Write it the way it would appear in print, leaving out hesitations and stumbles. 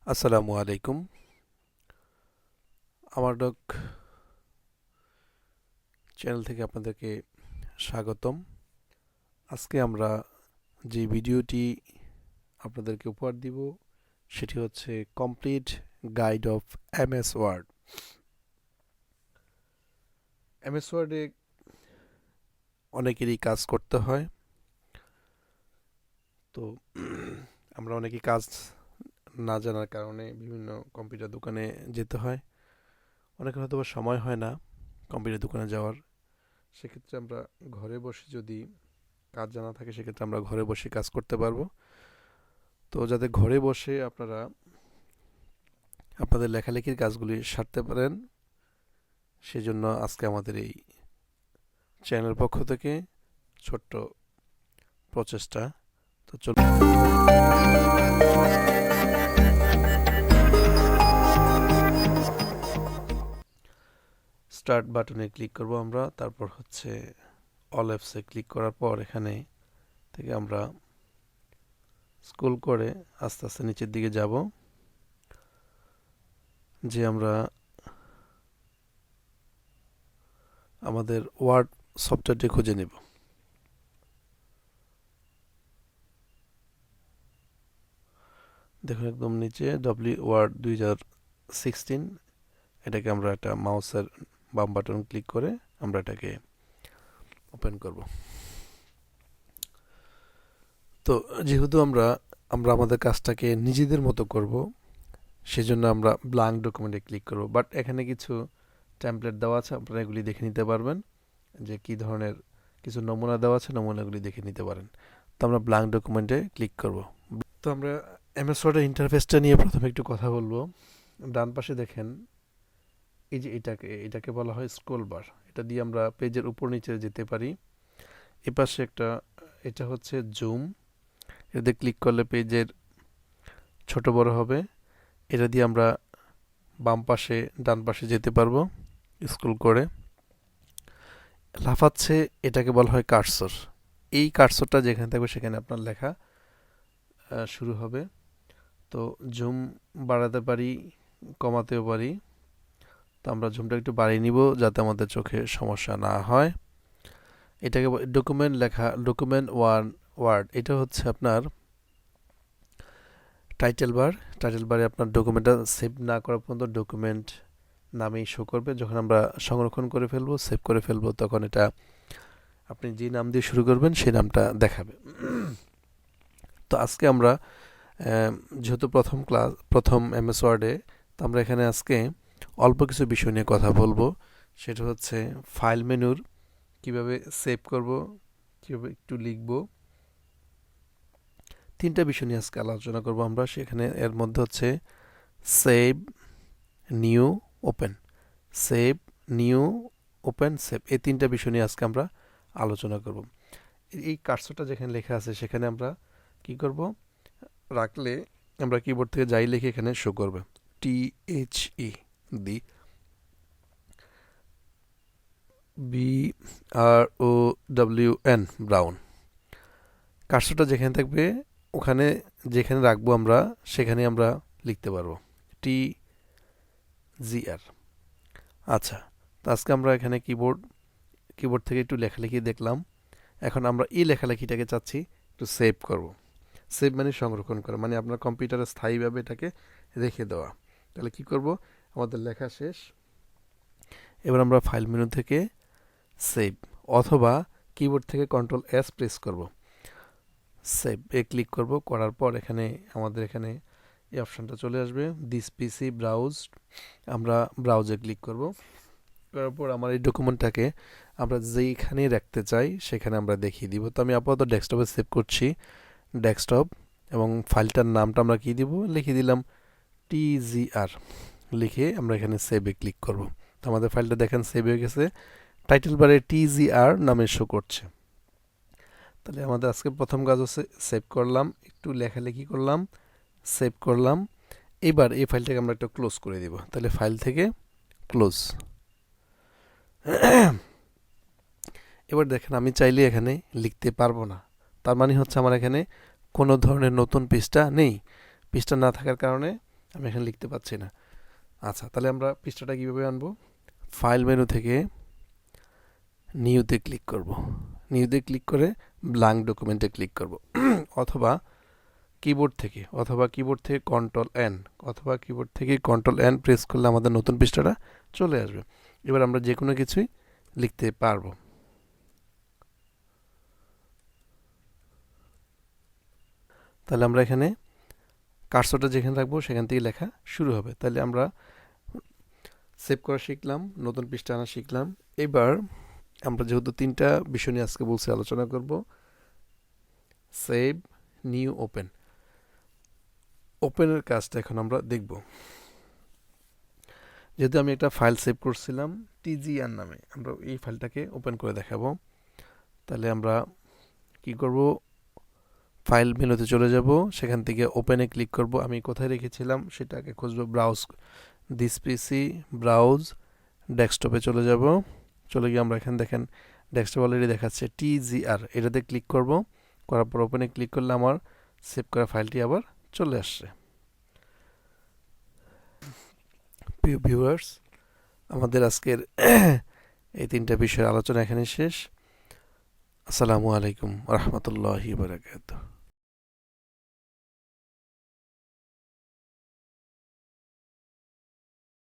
আসসালামু আলাইকুম। আমার ডক চ্যানেল থেকে আপনাদেরকে স্বাগতম। আজকে আমরা যে ভিডিওটি আপনাদেরকে উপহার দিব সেটি হচ্ছে complete guide of MS Word. MS ওয়ার্ডে অনেকেরই কাজ করতে হয়, তো আমরা অনেকেই কাজ না জানার কারণে বিভিন্ন কম্পিউটার দোকানে যেতে হয়। অনেকের হয়তো বা সময় হয় না কম্পিউটার দোকানে যাওয়ার। সেক্ষেত্রে আমরা ঘরে বসে যদি কাজ জানা থাকে সেক্ষেত্রে আমরা ঘরে বসে কাজ করতে পারবো। তো যাতে ঘরে বসে আপনারা আপনাদের লেখালেখির কাজগুলি সারতে পারেন, সেজন্য আজকে আমাদের এই চ্যানেলের পক্ষ থেকে ছোট্ট প্রচেষ্টা। তো চলুন স্টার্ট বাটনে ক্লিক করব আমরা। তারপর হচ্ছে অল অ্যাপসে ক্লিক করার পর এখানে থেকে আমরা স্ক্রল করে আস্তে আস্তে নিচের দিকে যাব, যে আমরা আমাদের ওয়ার্ড সফটওয়্যারটি খুঁজে নেব। দেখুন একদম নিচে ওয়ার্ড 2016, এটাকে আমরা একটা মাউসের বাম বাটন ক্লিক করে আমরা এটাকে ওপেন করব। তো যেহেতু আমরা আমরা আমাদের কাজটাকে নিজেদের মতো করব, সেজন্য আমরা ব্ল্যাঙ্ক ডকুমেন্টে ক্লিক করব। বাট এখানে কিছু টেমপ্লেট দেওয়া আছে, আপনারা এগুলি দেখে নিতে পারবেন যে কী ধরনের কিছু নমুনা দেওয়া আছে, নমুনাগুলি দেখে নিতে পারেন। তো আমরা ব্ল্যাঙ্ক ডকুমেন্টে ক্লিক করব। তো আমরা এমএস ওয়ার্ডের ইন্টারফেসটা নিয়ে প্রথমে একটু কথা বলবো। ডান পাশে দেখেন এই যে এটাকে বলা হয় স্ক্রল বার। এটা দিয়ে আমরা পেজের উপর নিচে যেতে পারি। এপাশে এটা হচ্ছে জুম, এতে ক্লিক করলে পেজের ছোট বড় হবে। এটা দিয়ে আমরা বাম পাশে ডান পাশে যেতে পারবো স্ক্রল করে। লাফাচ্ছে এটাকে বলা হয় কার্সর। এই কার্সরটা যেখানে থাকবে সেখানে আপনার লেখা শুরু হবে। তো জুম বাড়াতে পারি, কমাতেও পারি। তো আমরা জুমটা একটু বাড়িয়ে নিব যাতে আমাদের চোখে সমস্যা না হয়। এটাকে ডকুমেন্ট ওয়ার্ড, এটা হচ্ছে আপনার টাইটেল বার। টাইটেল বারে আপনার ডকুমেন্টটা সেভ না করা পর্যন্ত ডকুমেন্ট নামেই শো করবে। যখন আমরা সংরক্ষণ করে ফেলবো, সেভ করে ফেলবো, তখন এটা আপনি যে নাম দিয়ে শুরু করবেন সেই নামটা দেখাবে। তো আজকে আমরা যেহেতু প্রথম এমএস ওয়ার্ডে, তো আমরা এখানে আজকে অল্প কিছু বিষয় নিয়ে কথা বলবো। সেটা হচ্ছে ফাইল মেনুর কিভাবে সেভ করব, কিভাবে একটু লিখব, তিনটা বিষয় নিয়ে আজকে আলোচনা করব আমরা। সেখানে এর মধ্যে হচ্ছে save, new, open. Save, new, open, save, এই তিনটা বিষয় নিয়ে আজকে আমরা আলোচনা করব। এই কার্সরটা যেখানে লেখা আছে সেখানে আমরা কি করব, রাখলে আমরা কিবোর্ড থেকে যাই লিখে এখানে শো করবে THE দি BROWN ব্রাউন। কার্সরটা যেখানে থাকবে ওখানে যেখানে রাখবো আমরা সেখানে আমরা লিখতে পারবো TGR। আচ্ছা, তো আজকে আমরা এখানে কিবোর্ড থেকে একটু লেখালেখি দেখলাম। এখন আমরা এই লেখালেখিটাকে চাচ্ছি একটু সেভ করব। সেভ মানে সংরক্ষণ করা, মানে আপনার কম্পিউটারে স্থায়ীভাবে এটাকে রেখে দেওয়া। তাহলে কি করব, আমাদের লেখা শেষ, এবার আমরা ফাইল মেনু থেকে সেভ, অথবা কিবোর্ড থেকে Ctrl+S প্রেস করব। সেভ এ ক্লিক করব, করার পর আমাদের এখানে এই অপশানটা চলে আসবে, দিস পিসি ব্রাউজ। আমরা ব্রাউজে ক্লিক করব। করার পর আমার এই ডকুমেন্টটাকে আমরা যেইখানে রাখতে চাই সেখানে আমরা দেখিয়ে দিব। তো আমি আপাতত ডেস্কটপে সেভ করছি, ডেস্কটপ, এবং ফাইলটার নামটা আমরা কি দিব, লিখে দিলাম TGR। লিখে আমরা এখানে সেভে ক্লিক করব। তো আমাদের ফাইলটা দেখেন সেভ হয়ে গেছে, টাইটেল বারে TGR নামে শো করছে। তাহলে আমাদের আজকে প্রথম কাজ হচ্ছে সেভ করলাম, একটু লেখালেখি করলাম, সেভ করলাম। এবার এই ফাইলটাকে আমরা একটু ক্লোজ করে দিব। তাহলে ফাইল থেকে ক্লোজ। এবার দেখেন আমি চাইলে এখানে লিখতে পারবো না, তার মানে হচ্ছে আমার এখানে কোনো ধরনের নতুন পৃষ্ঠা নেই। পৃষ্ঠা না থাকার কারণে আমি এখানে লিখতে পাচ্ছি না। আচ্ছা, তাহলে আমরা পৃষ্ঠাটা কীভাবে আনবো? ফাইল মেনু থেকে নিউতে ক্লিক করব। নিউতে ক্লিক করে ব্ল্যাঙ্ক ডকুমেন্টে ক্লিক করব। অথবা কিবোর্ড থেকে কন্ট্রোল এন প্রেস করলে আমাদের নতুন পৃষ্ঠাটা চলে আসবে। এবার আমরা যে কোনো কিছুই লিখতে পারবো। তাহলে আমরা এখানে কার্সরটা যেখানে রাখবো সেখান থেকে লেখা শুরু হবে। তাহলে আমরা সেভ করা শিখলাম, নতুন পৃষ্ঠা আনা শিখলাম। এবার আমরা যেহেতু 3টা বিষয় নিয়ে আজকে বলছি আলোচনা করব, সেভ, নিউ, ওপেন। ওপেনের কাজটা এখন আমরা দেখব। যেহেতু আমি একটা ফাইল সেভ করছিলাম টিজিআর নামে, আমরা এই ফাইলটাকে ওপেন করে দেখাবো। তাহলে আমরা কি করব? ফাইল মেনুতে চলে যাব, সেখান থেকে ওপেনে ক্লিক করব। আমি কোথায় রেখেছিলাম সেটাকে খুঁজব, ব্রাউজ দিস পিসি, ব্রাউজ, ডেস্কটপে চলে যাব। চলে গিয়ে আমরা এখানে দেখেন ডেস্কটপ অলরেডি দেখাচ্ছে টিজিআর, এটাতে ক্লিক করব। করার পর ওপেনে ক্লিক করলে আমার সেভ করা ফাইলটি আবার চলে আসছে। প্রিয় ভিউয়ার্স, আমাদের আজকের এই 3টা বিষয়ের আলোচনা এখানে শেষ। আসসালামু আলাইকুম রহমতুল্লাহি বারাকাতুহু।